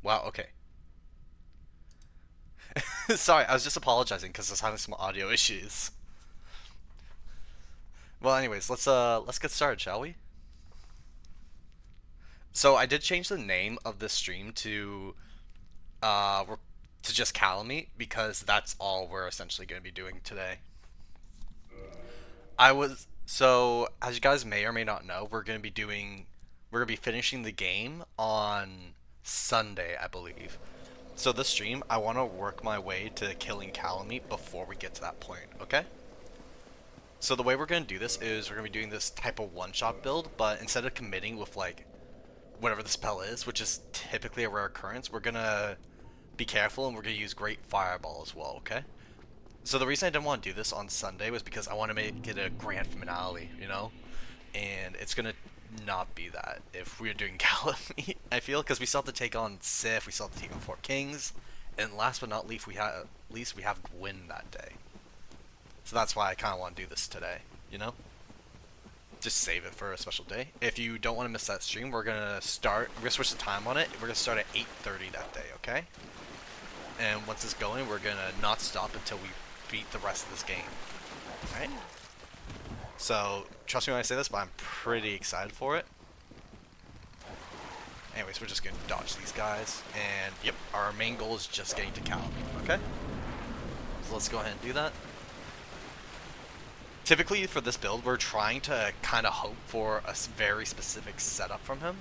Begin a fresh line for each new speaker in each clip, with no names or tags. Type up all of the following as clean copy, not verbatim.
Wow, okay. Sorry, I was just apologizing because I was having some audio issues. Well, anyways, let's get started, shall we? So I did change the name of this stream uh to just Calamite because that's all we're essentially going to be doing today. As you guys may or may not know, we're going to be finishing the game on Sunday, I believe. So this stream, I want to work my way to killing Calamite before we get to that point, okay? So the way we're going to do this is we're going to be doing this type of one-shot build, but instead of committing with like whatever the spell is, which is typically a rare occurrence, we're going to be careful and we're going to use Great Fireball as well, okay? So the reason I didn't want to do this on Sunday was because I want to make it a grand finale, you know? And it's going to not be that if we're doing Calamite, I feel, because we still have to take on Sif, we still have to take on Four Kings, and last but not least, we have Gwyn that day. So that's why I kind of want to do this today, you know? Just save it for a special day. If you don't want to miss that stream, we're going to switch the time on it. We're going to start at 8:30 that day, okay? And once it's going, we're going to not stop until we beat the rest of this game. Alright? So, trust me when I say this, but I'm pretty excited for it. Anyways, we're just going to dodge these guys. And, yep, our main goal is just getting to Cal. Okay? So let's go ahead and do that. Typically, for this build, we're trying to kind of hope for a very specific setup from him.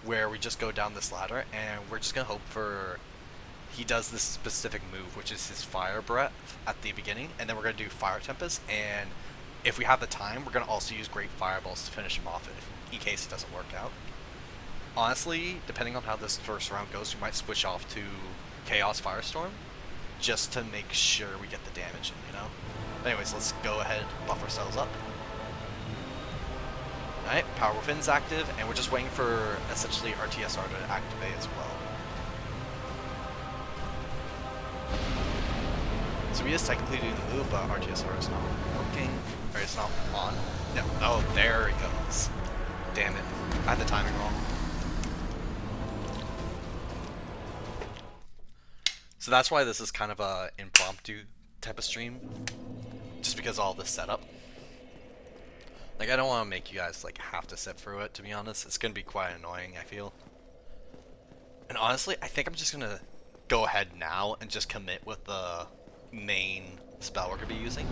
Where we just go down this ladder, and we're just going to hope for... He does this specific move, which is his Fire Breath at the beginning, and then we're going to do Fire Tempest, and if we have the time, we're going to also use Great Fireballs to finish him off in case it doesn't work out. Honestly, depending on how this first round goes, we might switch off to Chaos Firestorm, just to make sure we get the damage in, you know? Anyways, let's go ahead and buff ourselves up. Alright, Power Within's active, and we're just waiting for, essentially, our TSR to activate as well. So we is technically doing the move, but RTSR is not working. Or it's not on. No. Oh, there it goes. Damn it. I had the timing wrong. So that's why this is kind of a impromptu type of stream. Just because of all this setup. Like, I don't want to make you guys, like, have to sit through it, to be honest. It's going to be quite annoying, I feel. And honestly, I think I'm just going to go ahead now and just commit with the main spell we're going to be using.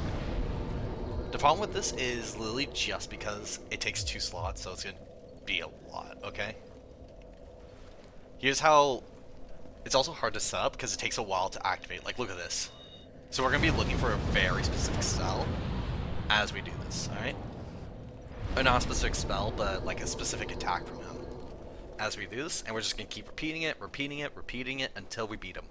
The problem with this is literally just because it takes 2 slots, so it's going to be a lot, okay? Here's how... It's also hard to set up because it takes a while to activate. Like, look at this. So we're going to be looking for a very specific spell as we do this, alright? Or not a specific spell, but like a specific attack from him as we do this, and we're just going to keep repeating it until we beat him.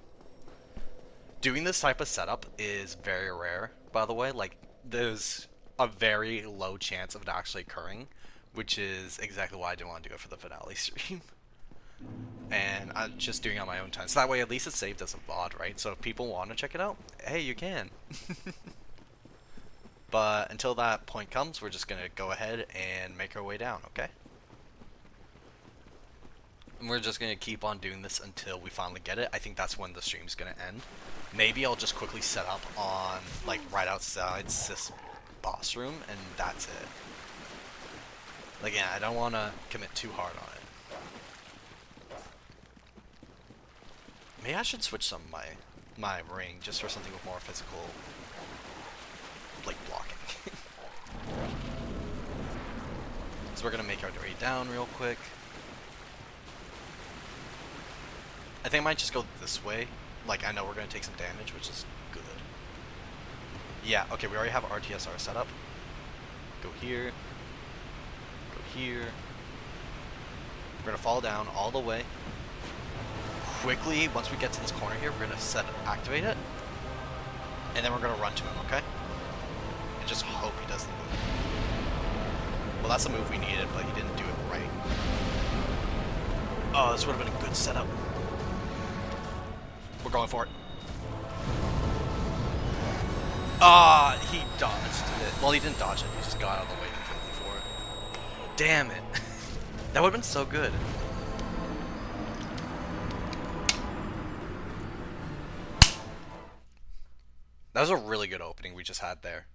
Doing this type of setup is very rare, by the way. Like, there's a very low chance of it actually occurring, which is exactly why I didn't want to do it for the finale stream. And I'm just doing it on my own time. So that way, at least it's saved as a VOD, right? So if people want to check it out, hey, you can. But until that point comes, we're just going to go ahead and make our way down, okay? And we're just going to keep on doing this until we finally get it. I think that's when the stream's going to end. Maybe I'll just quickly set up on, like, right outside Sith's boss room, and that's it. Like, yeah, I don't want to commit too hard on it. Maybe I should switch some of my ring just for something with more physical, like, blocking. So we're going to make our way down real quick. I think I might just go this way. Like, I know we're going to take some damage, which is good. Yeah, okay, we already have RTSR set up. Go here. Go here. We're going to fall down all the way. Quickly, once we get to this corner here, we're going to activate it. And then we're going to run to him, okay? And just hope he does the move. Well, that's the move we needed, but he didn't do it right. Oh, this would have been a good setup. We're going for it. Ah, he dodged it. Well, he didn't dodge it. He just got out of the way completely for it. Damn it. That would have been so good. That was a really good opening we just had there.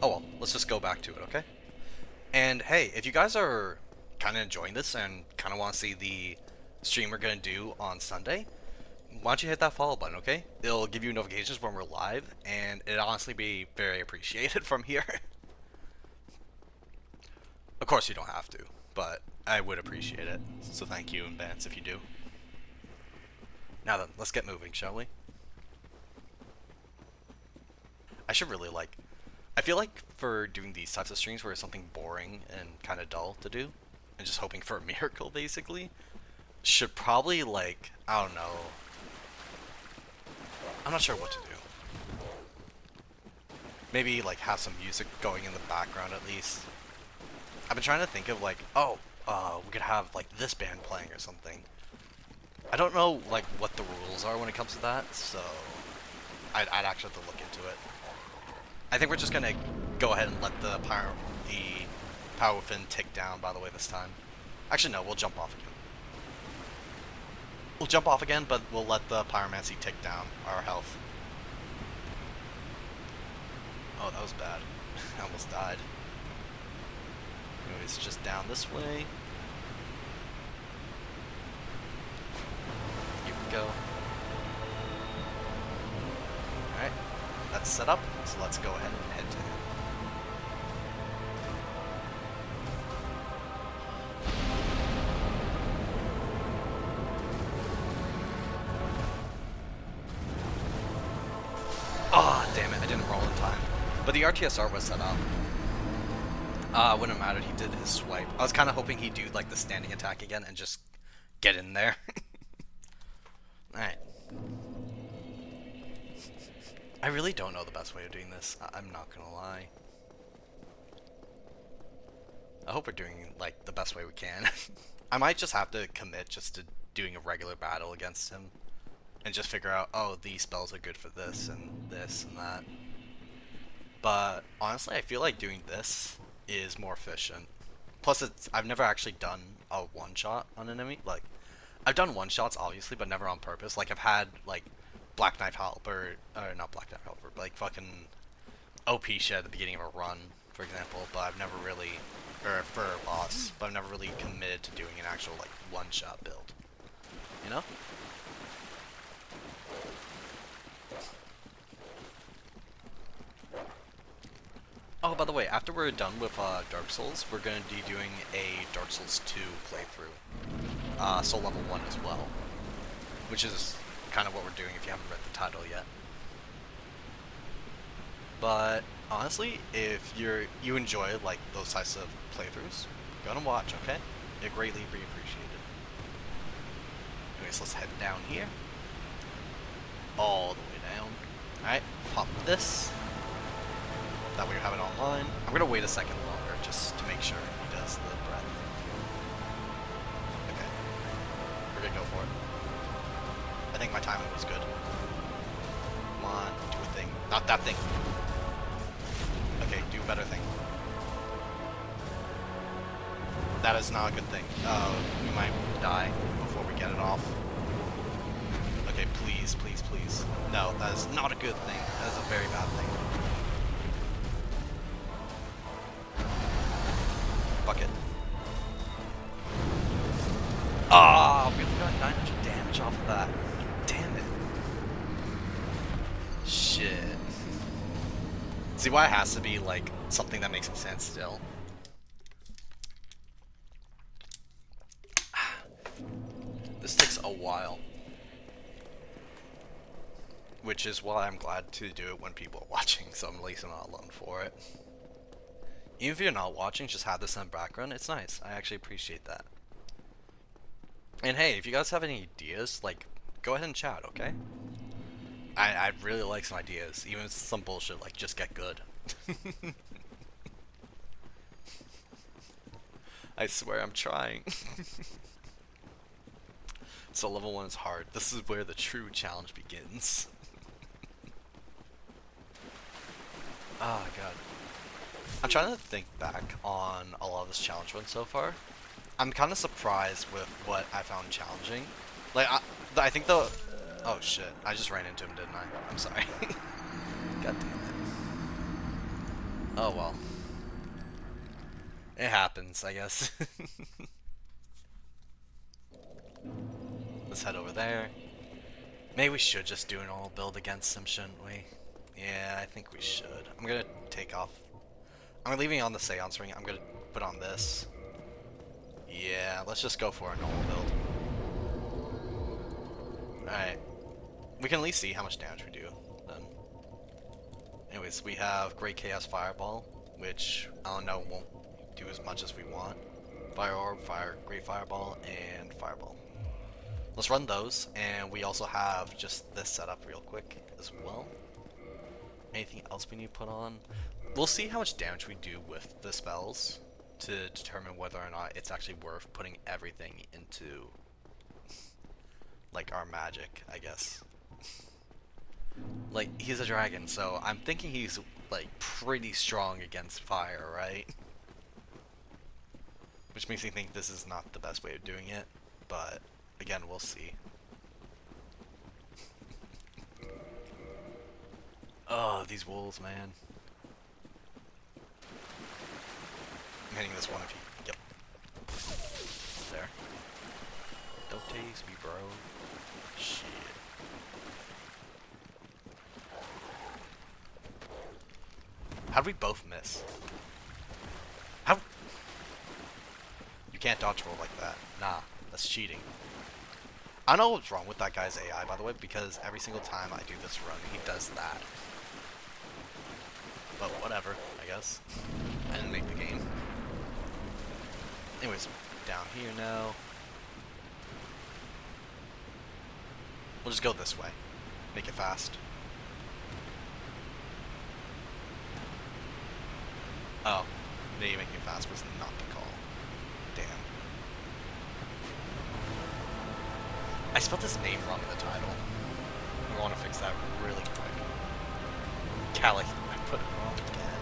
Oh well, let's just go back to it, okay? And hey, if you guys are kind of enjoying this and kind of want to see the stream we're going to do on Sunday, why don't you hit that follow button, okay? It'll give you notifications when we're live, and it'd honestly be very appreciated from here. Of course, you don't have to, but I would appreciate it. So thank you in advance if you do. Now then, let's get moving, shall we? I should really like... I feel like for doing these types of streams where it's something boring and kind of dull to do, and just hoping for a miracle, basically, should probably, like, I don't know. I'm not sure what to do. Maybe, like, have some music going in the background at least. I've been trying to think of, like, oh, we could have, like, this band playing or something. I don't know, like, what the rules are when it comes to that, so I'd actually have to look into it. I think we're just gonna go ahead and let the power within tick down, by the way, this time. Actually, no, we'll jump off again. We'll jump off again, but we'll let the pyromancy tick down our health. Oh, that was bad. I almost died. Anyways, just down this way. Here we go. Alright, that's set up, so let's go ahead and head to him. Oh, damn it, I didn't roll in time. But the RTSR was set up. Wouldn't have mattered, he did his swipe. I was kind of hoping he'd do, like, the standing attack again and just get in there. Alright. I really don't know the best way of doing this, I'm not gonna lie. I hope we're doing, like, the best way we can. I might just have to commit just to doing a regular battle against him. And just figure out, oh, these spells are good for this and that. But, honestly, I feel like doing this is more efficient. Plus, I've never actually done a one-shot on an enemy. Like, I've done one-shots, obviously, but never on purpose. Like, I've had, like, Black Knife Halberd, or not Black Knife Halberd, but, like, fucking OP shit at the beginning of a run, for example. But I've never really, or for a boss, but I've never really committed to doing an actual, like, one-shot build. You know? Oh, by the way, after we're done with Dark Souls, we're going to be doing a Dark Souls 2 playthrough. Soul Level 1 as well. Which is kind of what we're doing if you haven't read the title yet. But, honestly, if you enjoy, like, those types of playthroughs, go and watch, okay? It'd greatly be appreciated. Anyways, let's head down here. All the way down. Alright, pop this. That way you have it online. I'm gonna wait a second longer just to make sure he does the breath. Okay. We're gonna go for it. I think my timing was good. Come on, do a thing. Not that thing. Okay, do a better thing. That is not a good thing. We might die before we get it off. Okay, please, please, please. No, that is not a good thing. That is a very bad thing. Fuck it. Ah, we only got 900 damage off of that. Damn it. Shit. See why it has to be, like, something that makes sense still. This takes a while. Which is why I'm glad to do it when people are watching, so at least I'm not alone for it. Even if you're not watching, just have this in the background, it's nice. I actually appreciate that. And hey, if you guys have any ideas, like, go ahead and chat, okay? I'd really like some ideas, even if it's some bullshit, like, just get good. I swear I'm trying. So level 1 is hard. This is where the true challenge begins. Oh god. I'm trying to think back on a lot of this challenge run so far. I'm kind of surprised with what I found challenging. Like, I think the Oh shit, I just ran into him, didn't I? I'm sorry. God damn it. Oh well. It happens, I guess. Let's head over there. Maybe we should just do an all build against him, shouldn't we? Yeah, I think we should. I'm gonna take off. I'm leaving on the Seance ring. I'm gonna put on this. Yeah, let's just go for a normal build. Alright. We can at least see how much damage we do then. Anyways, we have Great Chaos Fireball, which I don't know won't do as much as we want. Fire Orb, Great Fireball, and Fireball. Let's run those, and we also have just this set up real quick as well. Anything else we need to put on? We'll see how much damage we do with the spells to determine whether or not it's actually worth putting everything into, like, our magic, I guess. Like, he's a dragon, so I'm thinking he's, like, pretty strong against fire, right? Which makes me think this is not the best way of doing it, but again, we'll see. Oh, these wolves, man. I'm hitting this one if you... Yep. There. Don't tase me, bro. Shit. How'd we both miss? How? You can't dodge roll like that. Nah, that's cheating. I don't know what's wrong with that guy's AI, by the way, because every single time I do this run, he does that. But whatever, I guess. I didn't make the game. Anyways, down here now. We'll just go this way. Make it fast. Oh, maybe making it fast was not the call. Damn. I spelled his name wrong in the title. I want to fix that really quick. Callie, I put it wrong again.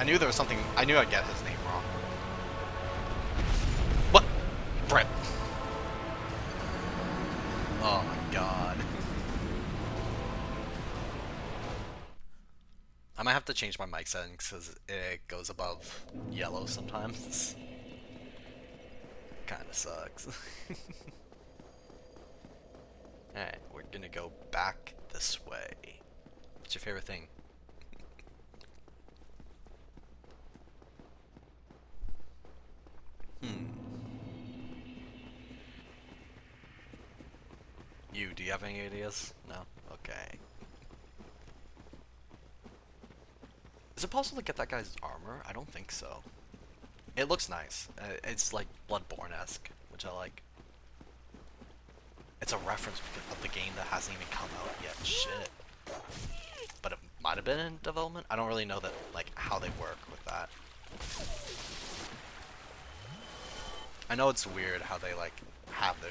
I knew there was something. I knew I'd get his name wrong. What? Brett. Oh my god. I might have to change my mic settings because it goes above yellow sometimes. Kinda sucks. Alright, we're gonna go back this way. What's your favorite thing? Do you have any ideas? No? Okay. Is it possible to get that guy's armor? I don't think so. It looks nice. It's like Bloodborne-esque, which I like. It's a reference of the game that hasn't even come out yet. Shit. But it might have been in development. I don't really know that, like, how they work with that. I know it's weird how they, like, have their